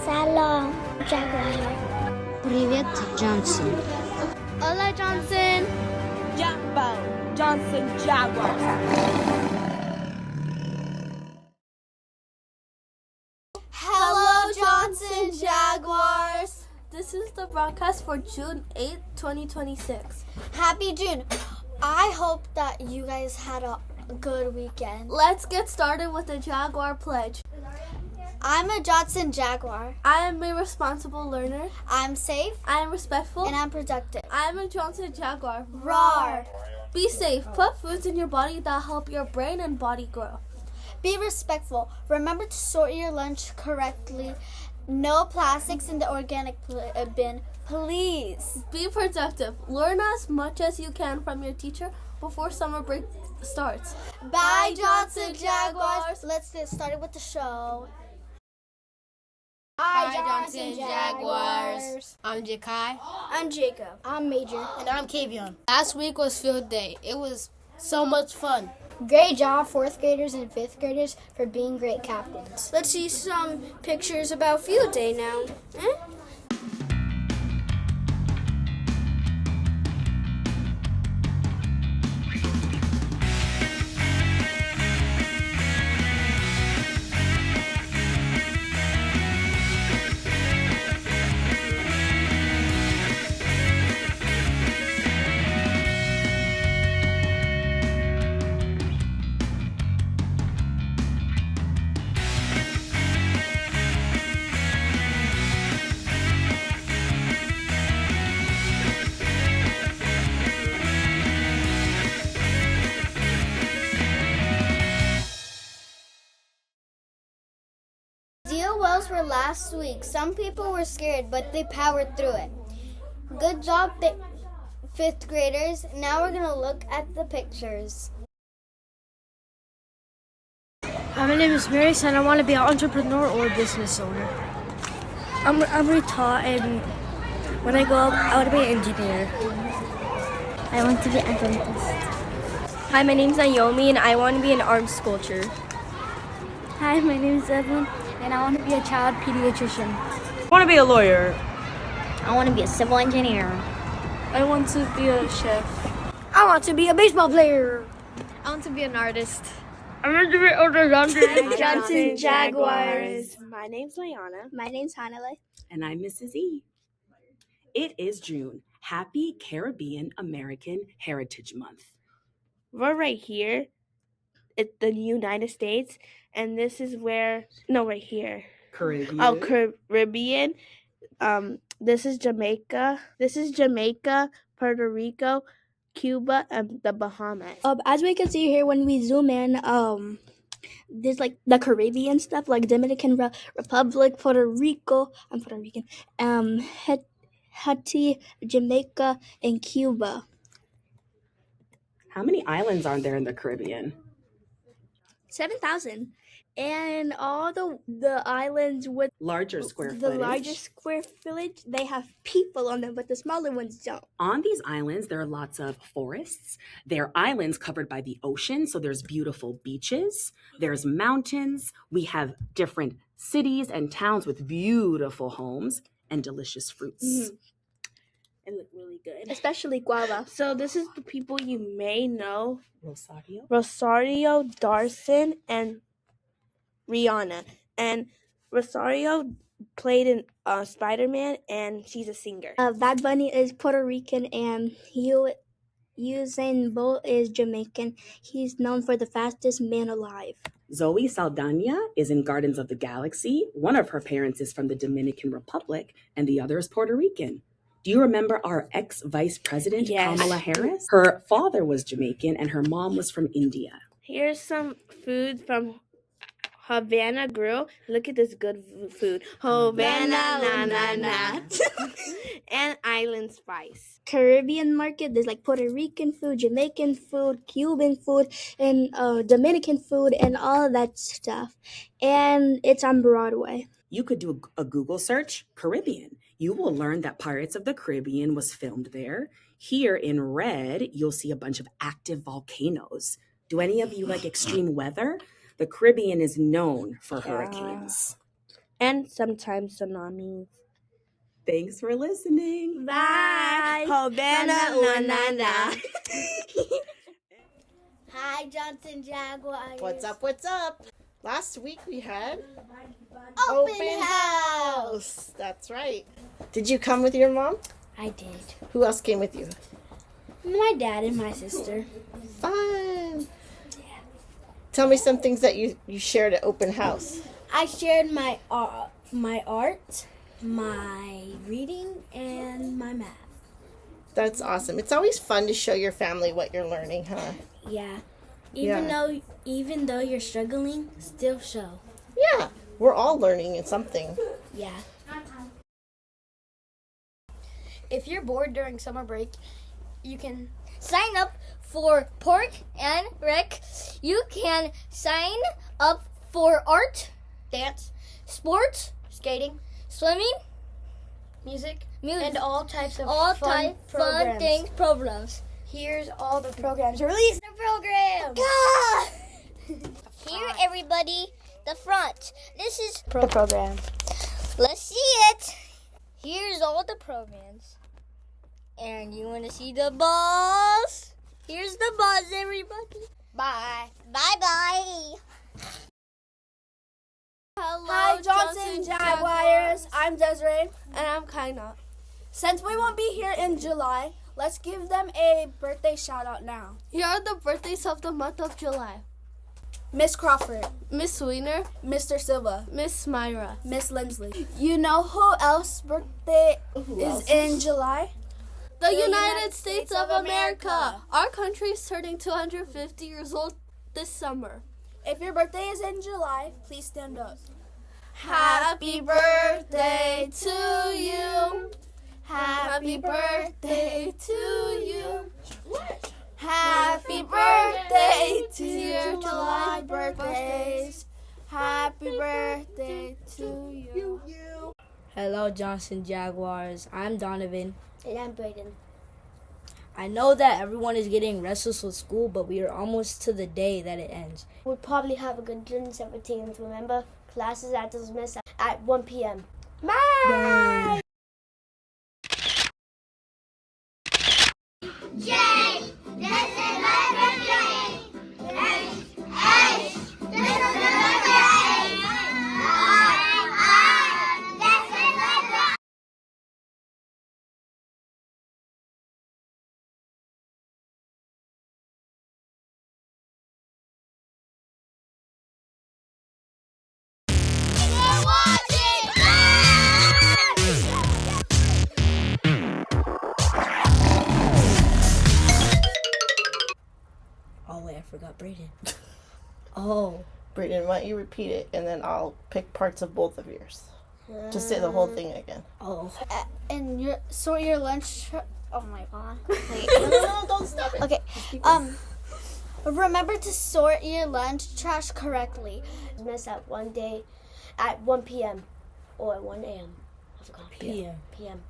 Salam, Jaguar. Привет, Johnson. Hola, Johnson. Jumbo, Johnson Jaguars. Hello, Johnson Jaguars. This is the broadcast for June 8th, 2026. Happy June. I hope that you guys had a good weekend. Let's get started with the Jaguar Pledge. I'm a Johnson Jaguar. I am a responsible learner. I'm safe I am respectful. and I'm productive. I am a Johnson Jaguar. Roar. Be safe. Put foods in your body that help your brain and body grow. Be respectful. Remember to sort your lunch correctly. No plastics in the organic bin, please. Be productive. Learn as much as you can from your teacher before summer break starts. Bye, Johnson Jaguars. Let's get started with the show. Hi, Johnson Jaguars. I'm Jakai. I'm Jacob. I'm Major. And I'm Kavion. Last week was field day. It was so much fun. Great job, 4th graders and 5th graders, for being great captains. Let's see some pictures about field day now. DOLs were last week. Some people were scared, but they powered through it. Good job, 5th graders. Now we're going to look at the pictures. Hi, my name is Marius, and I want to be an entrepreneur or a business owner. I'm Rita, and when I grow up, I want to be an engineer. I want to be a dentist. Hi, my name is Naomi, and I want to be an art sculptor. Hi, my name is Evelyn, and I want to be a child pediatrician. I want to be a lawyer. I want to be a civil engineer. I want to be a chef. I want to be a baseball player. I want to be an artist. I want to be older Johnson Jaguars. My name's Liana. My name's Hanalei. And I'm Mrs. E. It is June. Happy Caribbean American Heritage Month. We're right here. It's the United States, and this is right here. Caribbean. Oh, Caribbean. This is Jamaica. Puerto Rico, Cuba, and the Bahamas. As we can see here, when we zoom in, there's like the Caribbean stuff, like Dominican Republic, Puerto Rico. I'm Puerto Rican. Haiti, Jamaica, and Cuba. How many islands are there in the Caribbean? 7,000. And all the islands with Larger square the footage. largest square footage, they have people on them, but the smaller ones don't. On these islands, there are lots of forests. There are islands covered by the ocean, so there's beautiful beaches. There's mountains. We have different cities and towns with beautiful homes and delicious fruits. Mm-hmm. It look really good. Especially guava. So this is the people you may know: Rosario. Rosario Dawson and Rihanna. And Rosario played in Spider-Man, and she's a singer. Bad Bunny is Puerto Rican, and Usain Bolt is Jamaican. He's known for the fastest man alive. Zoe Saldana is in Gardens of the Galaxy. One of her parents is from the Dominican Republic, and the other is Puerto Rican. Do you remember our ex-vice president, Yes. Kamala Harris? Her father was Jamaican, and her mom was from India. Here's some food from Havana Grill. Look at this good food. Havana, na na na. And Island Spice. Caribbean market, there's like Puerto Rican food, Jamaican food, Cuban food, and Dominican food, and all of that stuff. And it's on Broadway. You could do a Google search, Caribbean. You will learn that Pirates of the Caribbean was filmed there. Here in red, you'll see a bunch of active volcanoes. Do any of you like extreme weather? The Caribbean is known for hurricanes. and sometimes tsunamis. Thanks for listening. Bye. Havana, na na na. Hi, Johnson Jaguars. What's up? What's up? Last week we had Open house. That's right. Did you come with your mom? I did. Who else came with you? My dad and my sister. Fun. Tell me some things that you shared at open house. I shared my art, my reading, and my math. That's awesome. It's always fun to show your family what you're learning, huh? Yeah. Yeah. Even though you're struggling, still show. Yeah. We're all learning in something. Yeah. If you're bored during summer break, you can sign up for Park and Rec. You can sign up for art, dance, sports, skating, swimming, music, and all types of fun programs. Here's all the programs. Release the program. Here, everybody, the front. This is The program. let's see it. Here's all the programs. And you want to see the boss? Here's the boss, everybody. Bye. Bye-bye. Hi, Johnson Jaguars. I'm Desiree. And I'm Kaina. Since we won't be here in July, let's give them a birthday shout out now. Here are the birthdays of the month of July. Miss Crawford, Miss Weiner, Mr. Silva, Miss Myra. Miss Lindsley. You know who else's birthday is in July? The United States of America. Our country is turning 250 years old this summer. If your birthday is in July, please stand up. Happy birthday to you. Happy birthday to you. Happy birthday to your July birthdays. Happy birthday to you. Hello, Johnson Jaguars. I'm Donovan. And I'm Brayden. I know that everyone is getting restless with school, but we are almost to the day that it ends. We'll probably have a good June 17th. Remember, classes are dismissed at 1 p.m. Bye! Oh, wait, I forgot Brayden. Oh. Brayden, why don't you repeat it and then I'll pick parts of both of yours. Just say the whole thing again. Oh. And your lunch. Oh my god. Wait. No, don't stop it. Okay. Remember to sort your lunch trash correctly. Miss at 1 p.m. or 1 a.m. I forgot. PM. PM.